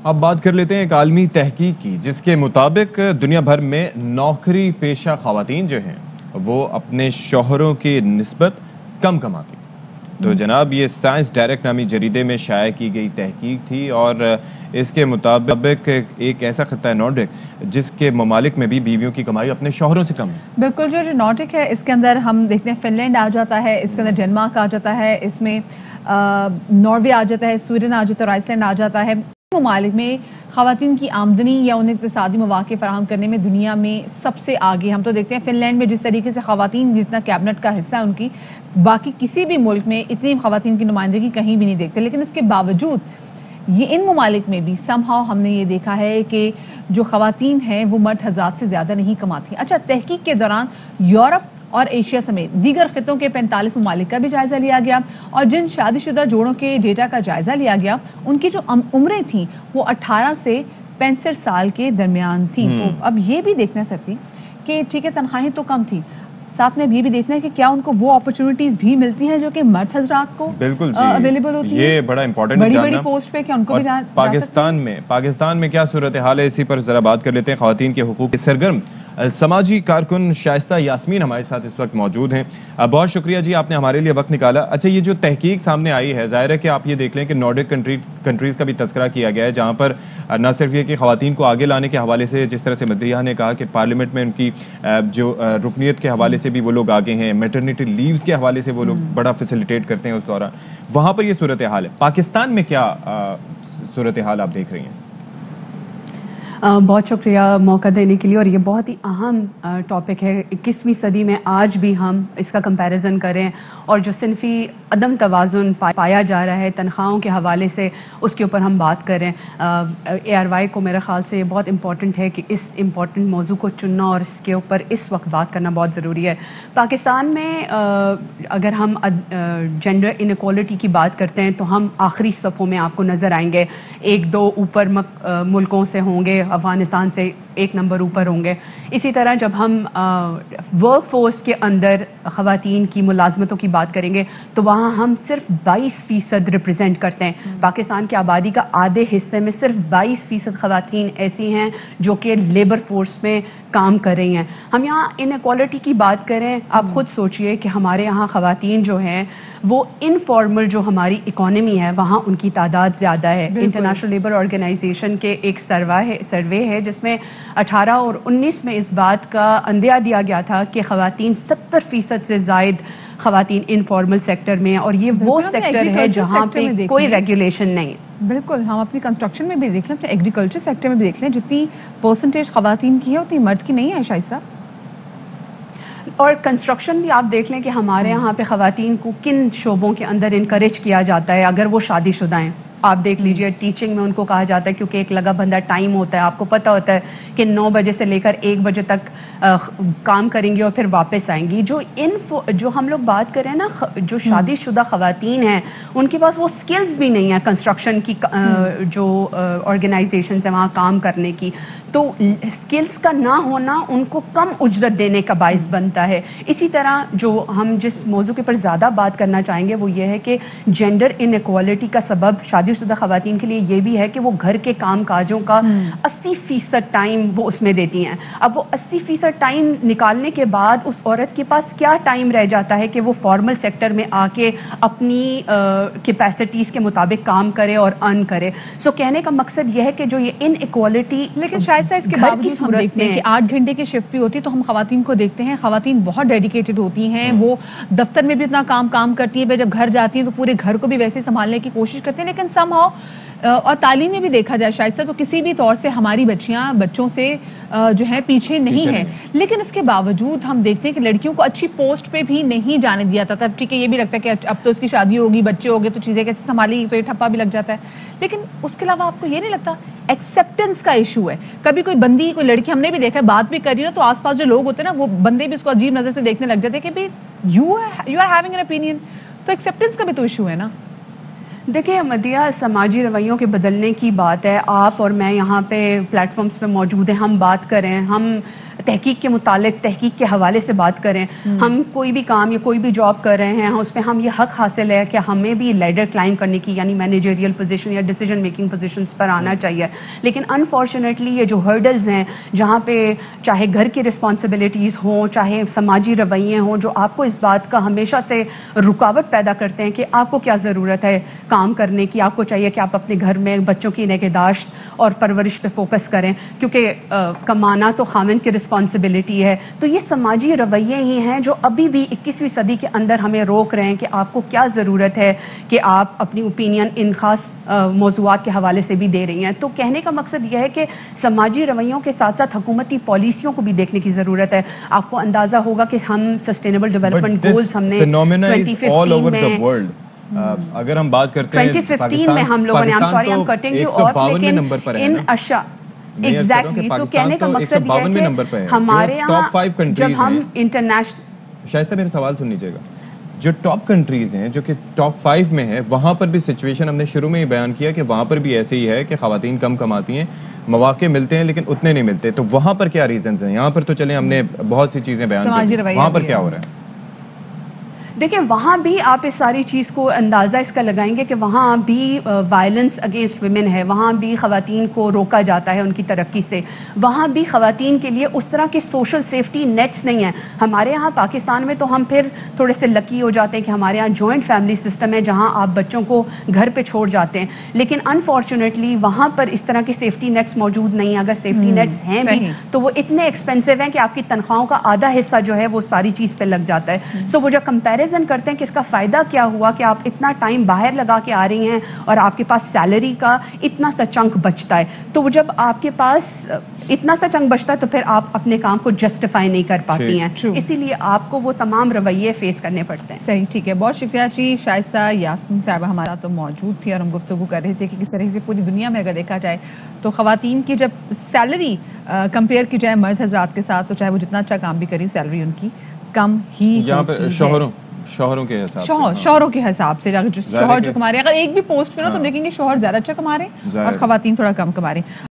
اب بات کر لیتے ہیں ایک عالمی تحقیق کی، جس کے مطابق دنیا بھر میں نوکری پیشہ خواتین جو ہیں وہ اپنے شوہروں کی نسبت کم کماتی. تو جناب یہ سائنس ڈائریکٹ نامی جریدے میں شائع کی گئی تحقیق تھی، اور اس کے مطابق ایک ایسا خطہ ہے نارڈک جس کے ممالک میں بھی بیویوں کی کمائی اپنے شوہروں سے کم ہے. بالکل، جو نارڈک ہے اس کے اندر ہم دیکھتے ہیں فن لینڈ آ جاتا ہے، اس کے اندر ڈنمارک آ جاتا ہے، اس میں ناروے آ جاتا ہے، سویڈن آ جاتا ہے اور آئس لینڈ آ جاتا ہے. ممالک میں خواتین کی آمدنی یا انہیں اقتصادی مواقع فراہم کرنے میں دنیا میں سب سے آگے. ہم تو دیکھتے ہیں فن لینڈ میں جس طریقے سے خواتین جتنا کیبنٹ کا حصہ ہے ان کی، باقی کسی بھی ملک میں اتنی خواتین کی نمائندگی کہیں بھی نہیں دیکھتے. لیکن اس کے باوجود یہ ان ممالک میں بھی somehow ہم نے یہ دیکھا ہے کہ جو خواتین ہیں وہ مرد حضرات سے زیادہ نہیں کماتی. اچھا، تحقیق کے دوران یورپ اور ایشیا سمیت دیگر خطوں کے 45 ممالک کا بھی جائزہ لیا گیا، اور جن شادی شدہ جوڑوں کے ڈیٹا کا جائزہ لیا گیا ان کی جو عمریں تھیں وہ 18 سے 65 سال کے درمیان تھیں. تو اب یہ بھی دیکھنا سکتی کہ ٹھیک ہے تنخواہیں تو کم تھیں، ساتھ میں اب یہ بھی دیکھنا ہے کہ کیا ان کو وہ اپرچونٹیز بھی ملتی ہیں جو کہ مرد حضرات کو اویلیبل ہوتی ہیں. یہ بڑا امپورٹنٹ بڑی بڑی پوسٹ پہ کیا ان کو بھی پاکستان میں کیا صورتحال ہے، اسی پر ذرا بات کر لیتے ہیں. خواتین کے حقوق کے سرگرم سماجی کارکن شائستہ یاسمین ہمارے ساتھ اس وقت موجود ہیں. بہت شکریہ جی، آپ نے ہمارے لیے وقت نکالا. اچھا، یہ جو تحقیق سامنے آئی ہے، ظاہر ہے کہ آپ یہ دیکھ لیں کہ نارڈک کنٹریز کا بھی تذکرہ کیا گیا ہے، جہاں پر نہ صرف یہ کہ خواتین کو آگے لانے کے حوالے سے جس طرح سے مدیحہ نے کہا کہ پارلیمنٹ میں ان کی جو رکنیت کے حوالے سے بھی وہ لوگ آگے ہیں، میٹرنیٹی لیوز کے حوالے سے وہ لوگ بڑا فیسیلیٹیٹ کرتے ہیں اس دوران. وہاں پر یہ صورتحال ہے. پاکستان میں کیا صورتحال آپ دیکھ رہی ہیں؟ بہت شکریہ موقع دینے کے لیے، اور یہ بہت ہی اہم ٹاپک ہے. 21ویں صدی میں آج بھی ہم اس کا کمپیریزن کریں اور جو صنفی عدم توازن پایا جا رہا ہے تنخواہوں کے حوالے سے، اس کے اوپر ہم بات کریں. ARY کو میرے خیال سے یہ بہت امپورٹنٹ ہے کہ اس امپورٹنٹ موضوع کو چننا اور اس کے اوپر اس وقت بات کرنا بہت ضروری ہے. پاکستان میں اگر ہم جینڈر انیکوالٹی کی بات کرتے ہیں تو ہم آخری صفوں میں آپ کو نظر آئیں گے. 1-2 اوپر ملکوں سے ہوں گے، افغانستان سے 1 نمبر اوپر ہوں گے. اسی طرح جب ہم ورک فورس کے اندر خواتین کی ملازمتوں کی بات کریں گے تو وہاں ہم صرف 22% ریپرزینٹ کرتے ہیں. پاکستان کی آبادی کا آدھے حصے میں صرف 22% خواتین ایسی ہیں جو کہ لیبر فورس میں کام کر رہی ہیں. ہم یہاں انیکوالٹی کی بات کریں، آپ خود سوچئے کہ ہمارے یہاں خواتین جو ہیں وہ انفارمل جو ہماری اکانومی ہے وہاں ان کی تعداد زیادہ ہے. انٹرنیشنل لیبر آرگنائزیشن کے ایک سروے ہے جس میں 18 اور 19 میں اس بات کا اندیہ دیا گیا تھا کہ خواتین 70% سے زائد خواتین انفارمل سیکٹر میں، اور یہ وہ سیکٹر ہے جہاں پہ کوئی ریگولیشن نہیں. بالکل، ہم اپنی کنسٹرکشن میں بھی دیکھ لیں، ایگریکلچر سیکٹر میں بھی دیکھ لیں، جتنی پرسنٹیج خواتین کی ہے اتنی مرد کی نہیں ہے شائستہ. اور کنسٹرکشن بھی آپ دیکھ لیں کہ ہمارے یہاں پہ خواتین کو کن شعبوں کے اندر انکریج کیا جاتا ہے اگر وہ شادی شدہ ہیں. آپ دیکھ لیجئے ٹیچنگ میں ان کو کہا جاتا ہے کیونکہ ایک لگا بندہ ٹائم ہوتا ہے، آپ کو پتہ ہوتا ہے کہ 9 بجے سے لے کر 1 بجے تک کام کریں گی اور پھر واپس آئیں گی. جو ہم لوگ بات کریں نا، جو شادی شدہ خواتین ہیں ان کے پاس وہ سکلز بھی نہیں ہیں کنسٹرکشن کی جو آرگنائزیشنز ہیں وہاں کام کرنے کی. تو سکلز کا نہ ہونا ان کو کم اجرت دینے کا باعث بنتا ہے. اسی طرح جو ہم جس موضوع کے پر زیادہ بات کرنا چاہیں گے وہ یہ ہے کہ جینڈر انیکوالٹی کا سبب شادی شدہ خواتین کے لیے یہ بھی ہے کہ وہ گھر کے کام کاجوں کا 80% ٹائم وہ اس میں دیتی ہیں. اب وہ 80% ٹائم نکالنے کے بعد اس عورت کے پاس کیا ٹائم رہ جاتا ہے کہ وہ فارمل سیکٹر میں آ کے اپنی کیپیسٹیز کے مطابق کام کرے اور ارن کرے. سو کہنے کا مقصد یہ ہے کہ جو یہ ان ایکوالٹی، لیکن شائستہ اس کے باوجود ہم دیکھتے ہیں کہ 8 گھنٹے کی شفٹ بھی ہوتی ہے تو ہم خواتین کو دیکھتے ہیں، خواتین بہت ڈیڈیکیٹڈ ہوتی ہیں، وہ دفتر میں بھی اتنا کام کرتی ہیں، جب گھر جاتی ہیں تو پورے گھر کو بھی ویسے سنبھالنے کی کوشش کرتے ہیں. لیکن اور تعلیم میں بھی دیکھا جائے شائستہ تو کسی بھی طور سے ہماری بچوں سے جو ہے پیچھے نہیں ہیں. لیکن اس کے باوجود ہم دیکھتے ہیں کہ لڑکیوں کو اچھی پوسٹ پہ بھی نہیں جانے دیا جاتا. ٹھیک ہے، یہ بھی لگتا ہے کہ اب تو اس کی شادی ہوگی، بچے ہو گئے تو چیزیں کیسے سنبھالے گی، تو یہ ٹھپا بھی لگ جاتا ہے. لیکن اس کے علاوہ آپ کو یہ نہیں لگتا ایکسیپٹنس کا ایشو ہے؟ کبھی کوئی بندی، کوئی لڑکی ہم نے بھی دیکھا ہے بات بھی کری نا تو آس پاس جو لوگ ہوتے ہیں نا وہ بندے بھی اس کو عجیب نظر سے دیکھنے لگ جاتے ہیں کہ بھائی you are having an opinion. تو ایکسیپٹنس کا بھی تو ایشو ہے نا. دیکھیں مدیہ، سماجی رویوں کے بدلنے کی بات ہے. آپ اور میں یہاں پہ پلیٹ فارمز پہ موجود ہیں، ہم بات کریں، ہم تحقیق کے متعلق تحقیق کے حوالے سے بات کریں. ہم کوئی بھی کام یا کوئی بھی جاب کر رہے ہیں اس پہ ہم یہ حق حاصل ہے کہ ہمیں بھی لیڈر کلائم کرنے کی یعنی مینیجریل پوزیشن یا ڈیسیجن میکنگ پوزیشنز پر آنا چاہیے. لیکن انفارچونیٹلی یہ جو ہرڈلز ہیں جہاں پہ چاہے گھر کی رسپانسبلٹیز ہوں چاہے سماجی رویے ہوں جو آپ کو اس بات کا ہمیشہ سے رکاوٹ پیدا کرتے ہیں کہ آپ کو کیا ضرورت ہے کام کرنے کی, آپ کو چاہیے کہ آپ اپنے گھر میں بچوں کی نگہداشت اور پرورش پہ فوکس کریں کیونکہ کمانا تو خاوند کی رسپانسبلٹی ہے. تو یہ سماجی رویے ہی ہیں جو ابھی بھی 21ویں صدی کے اندر ہمیں روک رہے ہیں کہ آپ کو کیا ضرورت ہے کہ آپ اپنی اوپینین ان خاص موضوعات کے حوالے سے بھی دے رہی ہیں. تو کہنے کا مقصد یہ ہے کہ سماجی رویوں کے ساتھ ساتھ حکومتی پالیسیوں کو بھی دیکھنے کی ضرورت ہے. آپ کو اندازہ ہوگا کہ ہم سسٹینیبل ڈیولپمنٹ گولز ہم نے 2015 میں اگر ہم بات کرتے ہیں 2015 میں ہم لوگوں نے ایگزیکٹلی تو کہنے کا مقصد یہ ہے کہ ہمارے یہاں جب ہم انٹرنیشنل شائستہ میرا سوال سن لیجیے گا, جو ٹاپ کنٹریز ہیں جو کہ ٹاپ 5 میں ہے وہاں پر بھی سچویشن ہم نے شروع میں ہی بیان کیا کہ وہاں پر بھی ایسے ہی ہے کہ خواتین کم کماتی ہیں, مواقع ملتے ہیں لیکن اتنے نہیں ملتے. تو وہاں پر کیا ریزنز ہیں؟ یہاں پر تو چلیں ہم نے بہت سی چیزیں بیان کی, وہاں پر کیا ہو رہا ہے؟ دیکھیں وہاں بھی آپ اس ساری چیز کو اندازہ اس کا لگائیں گے کہ وہاں بھی وائلنس اگینسٹ ویمن ہے, وہاں بھی خواتین کو روکا جاتا ہے ان کی ترقی سے, وہاں بھی خواتین کے لیے اس طرح کے سوشل سیفٹی نیٹس نہیں ہیں. ہمارے یہاں پاکستان میں تو ہم پھر تھوڑے سے لکی ہو جاتے ہیں کہ ہمارے یہاں جوائنٹ فیملی سسٹم ہے جہاں آپ بچوں کو گھر پہ چھوڑ جاتے ہیں, لیکن انفارچونیٹلی وہاں پر اس طرح کے سیفٹی نیٹس موجود نہیں ہیں. اگر سیفٹی نیٹس ہیں بھی تو وہ اتنے ایکسپینسو ہیں کہ آپ کی تنخواہوں کا آدھا حصہ جو ہے وہ ساری چیز پہ لگ جاتا ہے. سو وہ جو کمپیریزن کرتے ہیں کہ اس کا فائدہ کیا ہوا کہ آپ اتنا ٹائم باہر لگا کے آ رہی ہیں اور آپ کے پاس سیلری کا اتنا سا چنک بچتا ہے, تو وہ جب آپ کے پاس اتنا سا چنک بچتا ہے تو پھر آپ اپنے کام کو جسٹیفائی نہیں کر پاتی ہیں, اسی لیے آپ کو وہ تمام رویے فیس کرنے پڑتے ہیں. صحیح, ٹھیک ہے, بہت شکریہ جی. شائستہ یاسمین صاحبہ ہمارا تو موجود تھی اور ہم گفتگو کر رہے تھے کہ کس طرح سے پوری دنیا میں اگر دیکھا جائے تو خواتین کی جب سیلری کمپیئر کی جائے مرد حضرات کے ساتھ تو چاہے وہ جتنا اچھا کام بھی کری سیلری ان کی کم ہی یہاں پہ شوہروں کے حساب سے شوہروں کے حساب سے شوہر جو کما رہے ہیں, اگر ایک بھی پوسٹ پہ نا تو دیکھیں گے شوہر زیادہ اچھا کما رہے ہیں اور خواتین تھوڑا کم کما رہی ہیں.